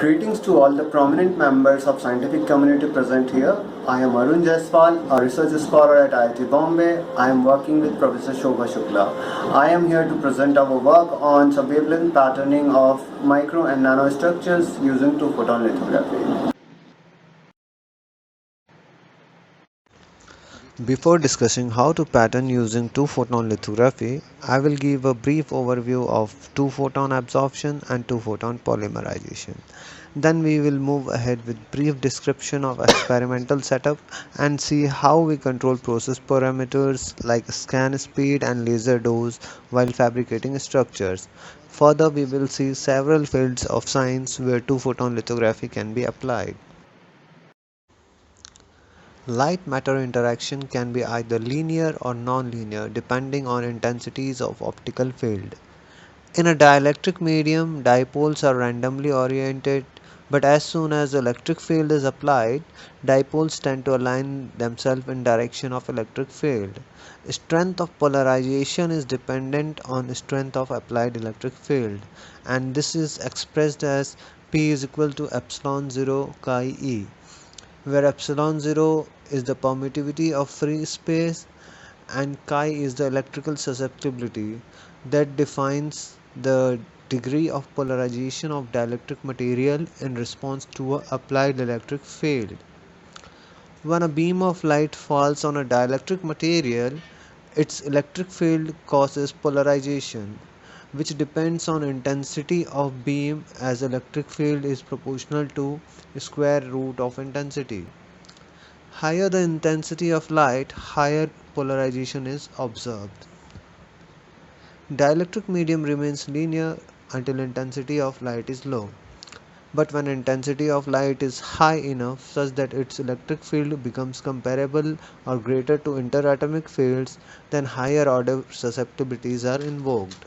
Greetings to all the prominent members of scientific community present here. I am Arun Jaiswal, a research scholar at IIT Bombay. I am working with Professor Shobha Shukla. I am here to present our work on subwavelength patterning of micro and nanostructures using two-photon lithography. Before discussing how to pattern using two-photon lithography, I will give a brief overview of two-photon absorption and two-photon polymerization. Then we will move ahead with brief description of experimental setup and see how we control process parameters like scan speed and laser dose while fabricating structures. Further, we will see several fields of science where two-photon lithography can be applied. Light-matter interaction can be either linear or nonlinear depending on intensities of optical field. In a dielectric medium, dipoles are randomly oriented, but as soon as electric field is applied, dipoles tend to align themselves in direction of electric field. Strength of polarization is dependent on strength of applied electric field, and this is expressed as P is equal to epsilon 0 chi E, where epsilon 0 is the permittivity of free space and chi is the electrical susceptibility that defines the degree of polarization of dielectric material in response to a applied electric field. When a beam of light falls on a dielectric material, its electric field causes polarization, which depends on intensity of beam as electric field is proportional to square root of intensity. Higher the intensity of light, higher polarization is observed. Dielectric medium remains linear until intensity of light is low. But when intensity of light is high enough such that its electric field becomes comparable or greater to interatomic fields, then higher order susceptibilities are invoked.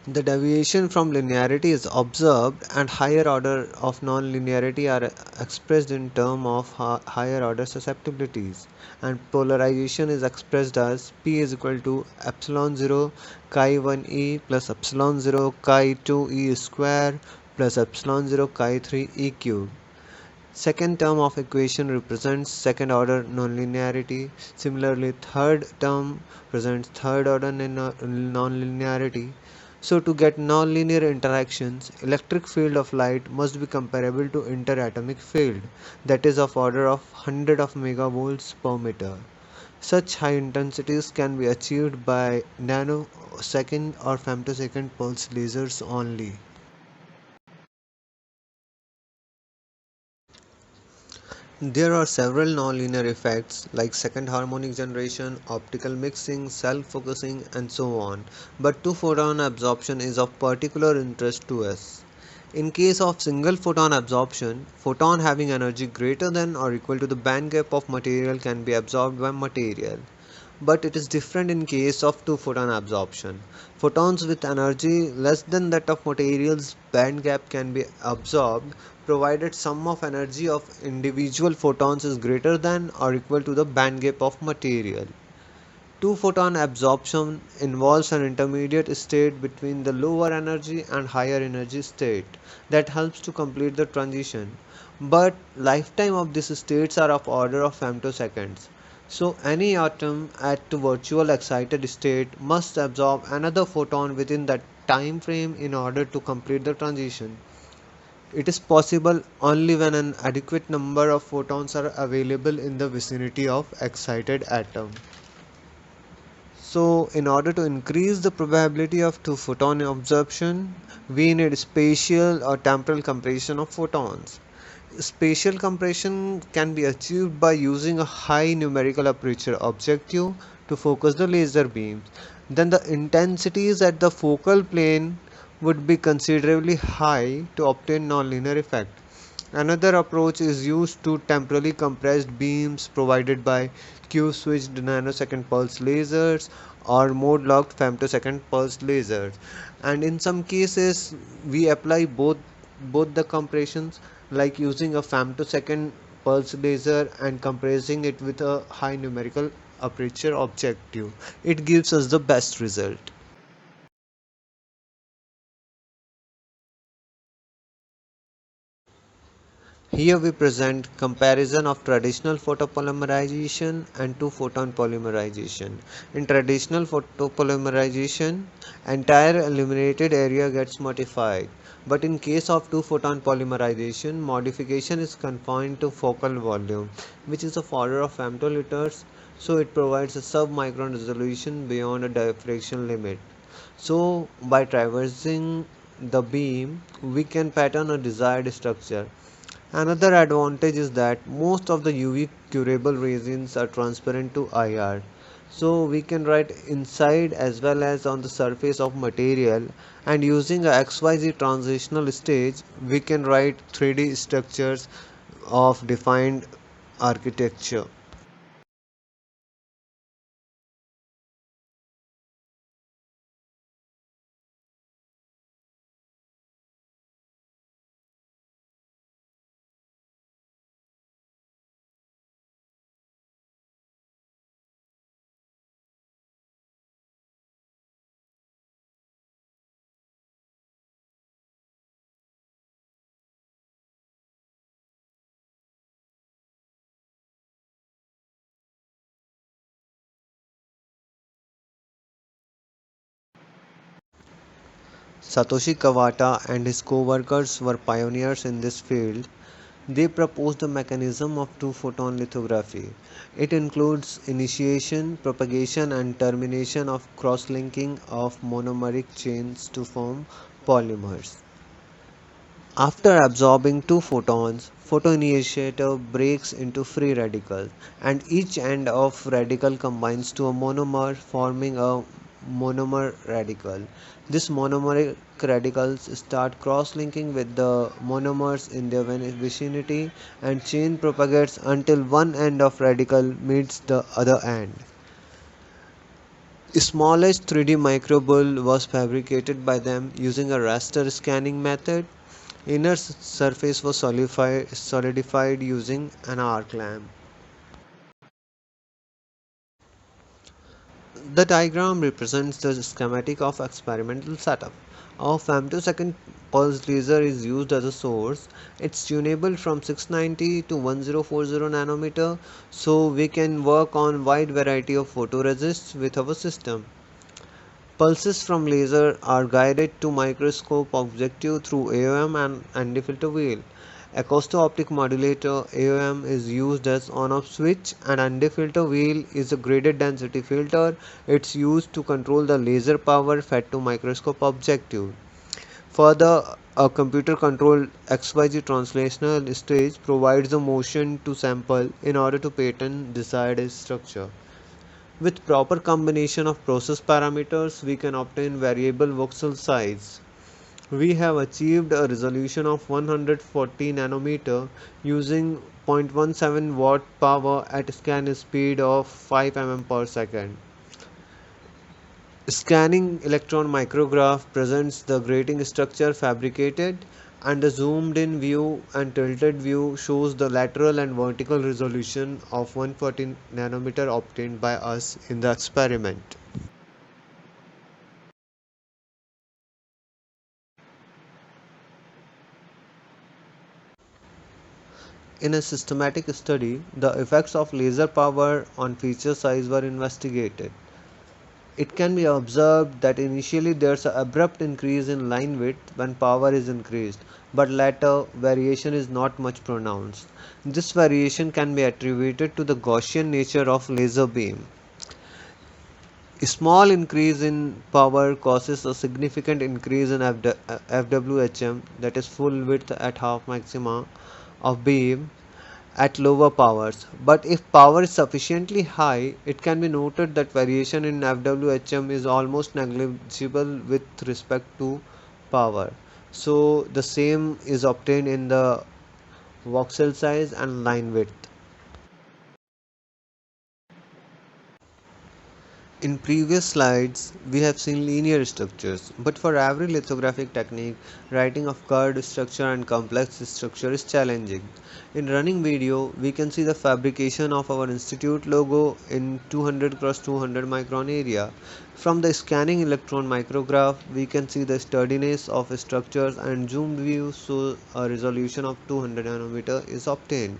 The deviation from linearity is observed and higher order of nonlinearity are expressed in terms of higher order susceptibilities, and polarization is expressed as P is equal to epsilon 0 chi 1 E plus epsilon 0 chi 2 E square plus epsilon 0 chi 3 E cube. Second term of equation represents second order nonlinearity. Similarly, third term presents third order nonlinearity. So to get nonlinear interactions, electric field of light must be comparable to interatomic field, that is of order of 100 of megavolts per meter. Such high intensities can be achieved by nanosecond or femtosecond pulse lasers only. There are several nonlinear effects like second harmonic generation, optical mixing, self-focusing, and so on, but two-photon absorption is of particular interest to us. In case of single photon absorption, photon having energy greater than or equal to the band gap of material can be absorbed by material. But it is different in case of two-photon absorption. Photons with energy less than that of material's band gap can be absorbed provided sum of energy of individual photons is greater than or equal to the band gap of material. Two-photon absorption involves an intermediate state between the lower energy and higher energy state that helps to complete the transition. But lifetime of these states are of order of femtoseconds. So any atom at virtual excited state must absorb another photon within that time frame in order to complete the transition. It is possible only when an adequate number of photons are available in the vicinity of excited atom. So, in order to increase the probability of two-photon absorption, we need spatial or temporal compression of photons. Spatial compression can be achieved by using a high numerical aperture objective to focus the laser beams. Then the intensities at the focal plane would be considerably high to obtain nonlinear effect. Another approach is used to temporally compressed beams provided by Q-switched nanosecond pulse lasers or mode-locked femtosecond pulse lasers. And in some cases, we apply both the compressions, like using a femtosecond pulse laser and compressing it with a high numerical aperture objective. It gives us the best result. Here we present comparison of traditional photopolymerization and two-photon polymerization. In traditional photopolymerization, entire illuminated area gets modified. But in case of two-photon polymerization, modification is confined to focal volume, which is of order of femtoliters, so it provides a sub-micron resolution beyond a diffraction limit. So by traversing the beam, we can pattern a desired structure. Another advantage is that most of the UV curable resins are transparent to IR. So we can write inside as well as on the surface of material, and using a XYZ transitional stage we can write 3D structures of defined architecture. Satoshi Kawata and his co-workers were pioneers in this field. They proposed a mechanism of two-photon lithography. It includes initiation, propagation, and termination of cross-linking of monomeric chains to form polymers. After absorbing two photons, photoinitiator breaks into free radicals, and each end of radical combines to a monomer, forming a monomer radical. These monomeric radicals start cross-linking with the monomers in their vicinity, and chain propagates until one end of radical meets the other end. Smallest 3D microbull was fabricated by them using a raster scanning method. Inner surface was solidified using an arc lamp. The diagram represents the schematic of experimental setup. A femtosecond pulse laser is used as a source. It's tunable from 690 to 1040 nanometer, so we can work on wide variety of photoresists with our system. Pulses from laser are guided to microscope objective through AOM and anti-filter wheel. Acousto-optic modulator AOM is used as on-off switch, and anti-filter wheel is a graded density filter. It's used to control the laser power fed to microscope objective. Further, a computer-controlled XYZ translational stage provides the motion to sample in order to pattern desired structure. With proper combination of process parameters, we can obtain variable voxel size. We have achieved a resolution of 140 nanometer using 0.17 watt power at scan speed of 5 mm per second. Scanning electron micrograph presents the grating structure fabricated, and the zoomed in view and tilted view shows the lateral and vertical resolution of 140 nanometer obtained by us in the experiment. In a systematic study, the effects of laser power on feature size were investigated. It can be observed that initially there's an abrupt increase in line width when power is increased, but later variation is not much pronounced. This variation can be attributed to the Gaussian nature of laser beam. A small increase in power causes a significant increase in FWHM, that is full width at half maxima of beam at lower powers. But if power is sufficiently high, it can be noted that variation in FWHM is almost negligible with respect to power. So the same is obtained in the voxel size and line width. In previous slides, we have seen linear structures, but for every lithographic technique, writing of curved structure and complex structure is challenging. In running video, we can see the fabrication of our institute logo in 200 x 200 micron area. From the scanning electron micrograph, we can see the sturdiness of structures and zoomed view so a resolution of 200 nanometer is obtained.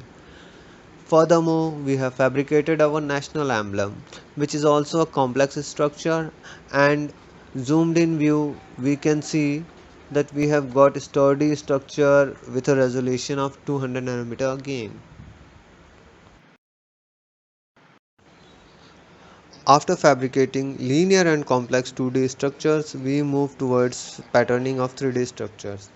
Furthermore, we have fabricated our national emblem, which is also a complex structure, and zoomed in view we can see that we have got a sturdy structure with a resolution of 200 nanometer again. After fabricating linear and complex 2D structures, we move towards patterning of 3D structures.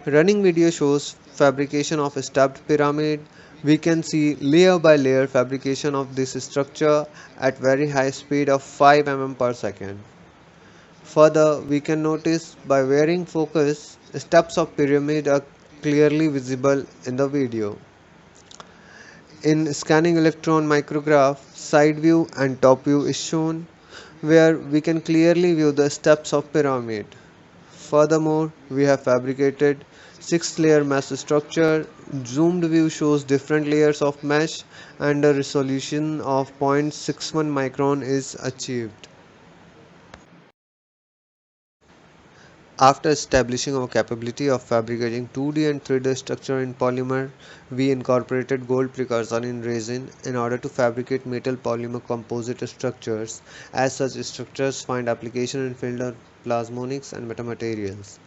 Running video shows fabrication of a stepped pyramid. We can see layer by layer fabrication of this structure at very high speed of 5 mm per second. Further, we can notice by varying focus, steps of pyramid are clearly visible in the video. In scanning electron micrograph, side view and top view is shown where we can clearly view the steps of pyramid. Furthermore, we have fabricated 6-layer mesh structure. Zoomed view shows different layers of mesh and a resolution of 0.61 micron is achieved. After establishing our capability of fabricating 2D and 3D structure in polymer, we incorporated gold precursor in resin in order to fabricate metal polymer composite structures. As such structures find application in field of plasmonics and metamaterials.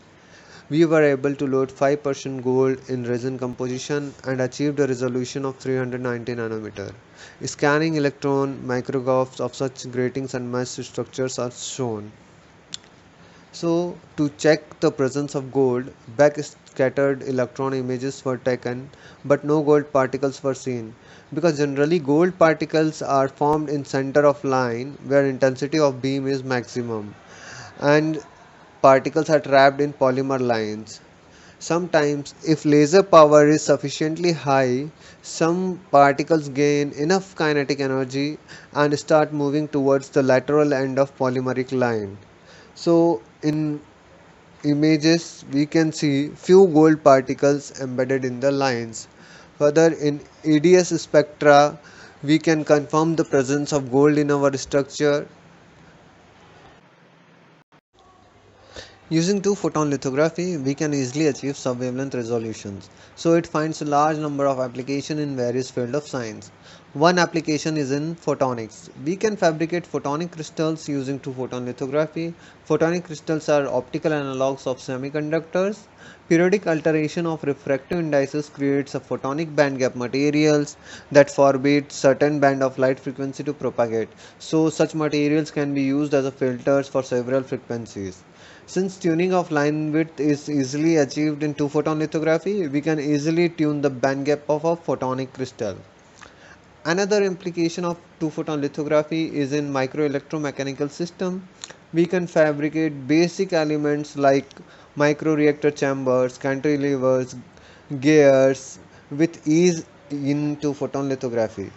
We were able to load 5% gold in resin composition and achieved a resolution of 390 nanometer. Scanning electron micrographs of such gratings and mesh structures are shown. So, to check the presence of gold, backscattered electron images were taken, but no gold particles were seen. Because generally gold particles are formed in center of line where intensity of beam is maximum, and particles are trapped in polymer lines. Sometimes, if laser power is sufficiently high, some particles gain enough kinetic energy and start moving towards the lateral end of polymeric line. So, in images, we can see few gold particles embedded in the lines. Further, in EDS spectra, we can confirm the presence of gold in our structure. Using two-photon lithography, we can easily achieve sub-wavelength resolutions, so it finds a large number of applications in various fields of science. One application is in photonics. We can fabricate photonic crystals using two-photon lithography. Photonic crystals are optical analogs of semiconductors. Periodic alteration of refractive indices creates a photonic bandgap materials that forbid certain band of light frequency to propagate. So such materials can be used as a filters for several frequencies. Since tuning of line width is easily achieved in two-photon lithography, we can easily tune the bandgap of a photonic crystal. Another implication of two-photon lithography is in microelectromechanical system. We can fabricate basic elements like microreactor chambers, cantilevers, gears with ease in two-photon lithography.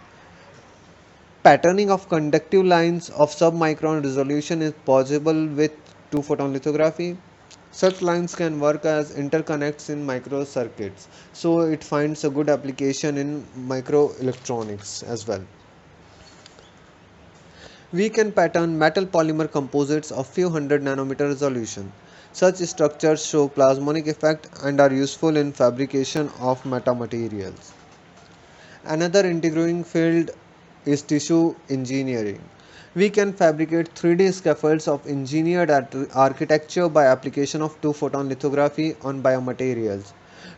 Patterning of conductive lines of submicron resolution is possible with two-photon lithography. Such lines can work as interconnects in microcircuits, so it finds a good application in microelectronics as well. We can pattern metal polymer composites of few hundred nanometer resolution. Such structures show plasmonic effect and are useful in fabrication of metamaterials. Another intriguing field is tissue engineering. We can fabricate 3D scaffolds of engineered architecture by application of two-photon lithography on biomaterials.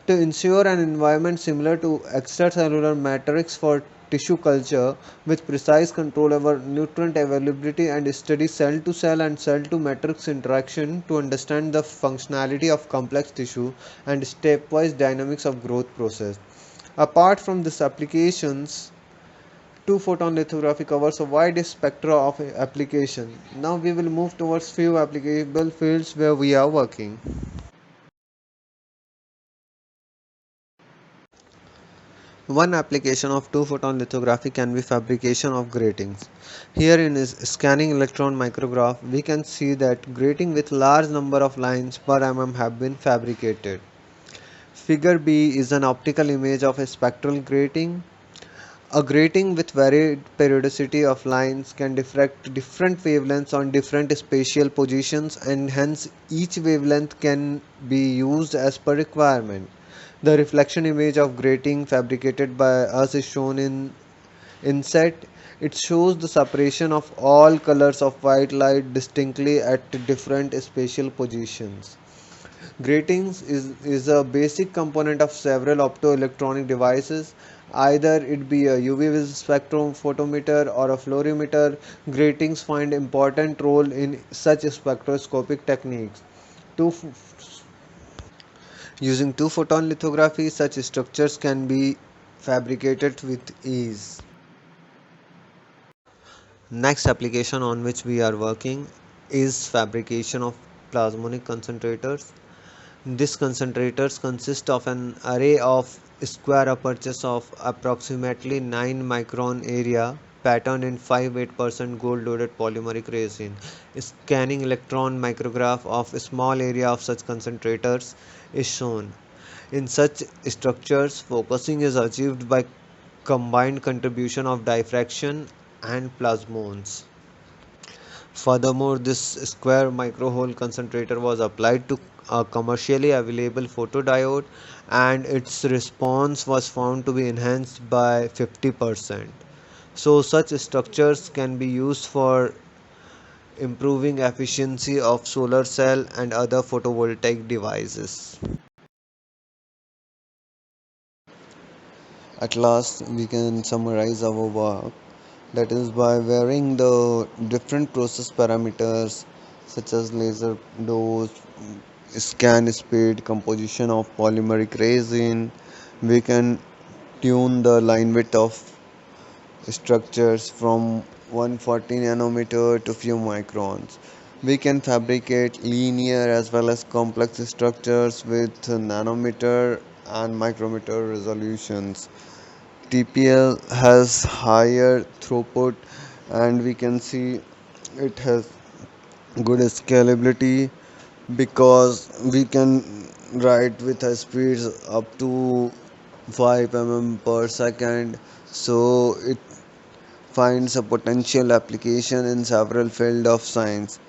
To ensure an environment similar to extracellular matrix for tissue culture with precise control over nutrient availability and study cell-to-cell and cell-to-matrix interaction to understand the functionality of complex tissue and stepwise dynamics of growth process. Apart from these applications, two-photon lithography covers a wide spectrum of application. Now we will move towards few applicable fields where we are working. One application of two-photon lithography can be fabrication of gratings. Here in is scanning electron micrograph, we can see that grating with large number of lines per mm have been fabricated. Figure B is an optical image of a spectral grating. A grating with varied periodicity of lines can diffract different wavelengths on different spatial positions, and hence each wavelength can be used as per requirement. The reflection image of grating fabricated by us is shown in inset. It shows the separation of all colors of white light distinctly at different spatial positions. Gratings is a basic component of several optoelectronic devices. Either it be a UV spectrophotometer or a fluorimeter, gratings find important role in such spectroscopic techniques. Two, Using two-photon lithography, such structures can be fabricated with ease. Next application on which we are working is fabrication of plasmonic concentrators. These concentrators consist of an array of square apertures of approximately 9 micron area patterned in 5-8% gold-loaded polymeric resin. Scanning electron micrograph of a small area of such concentrators is shown. In such structures, focusing is achieved by combined contribution of diffraction and plasmons. Furthermore, this square microhole concentrator was applied to a commercially available photodiode, and its response was found to be enhanced by 50%. So such structures can be used for improving efficiency of solar cell and other photovoltaic devices. At last, we can summarize our work, that is by varying the different process parameters such as laser dose, scan speed, composition of polymeric resin. We can tune the line width of structures from 140 nanometer to few microns. We can fabricate linear as well as complex structures with nanometer and micrometer resolutions. TPL has higher throughput, and we can see it has good scalability because we can write with a speeds up to 5 per second. So it finds a potential application in several fields of science.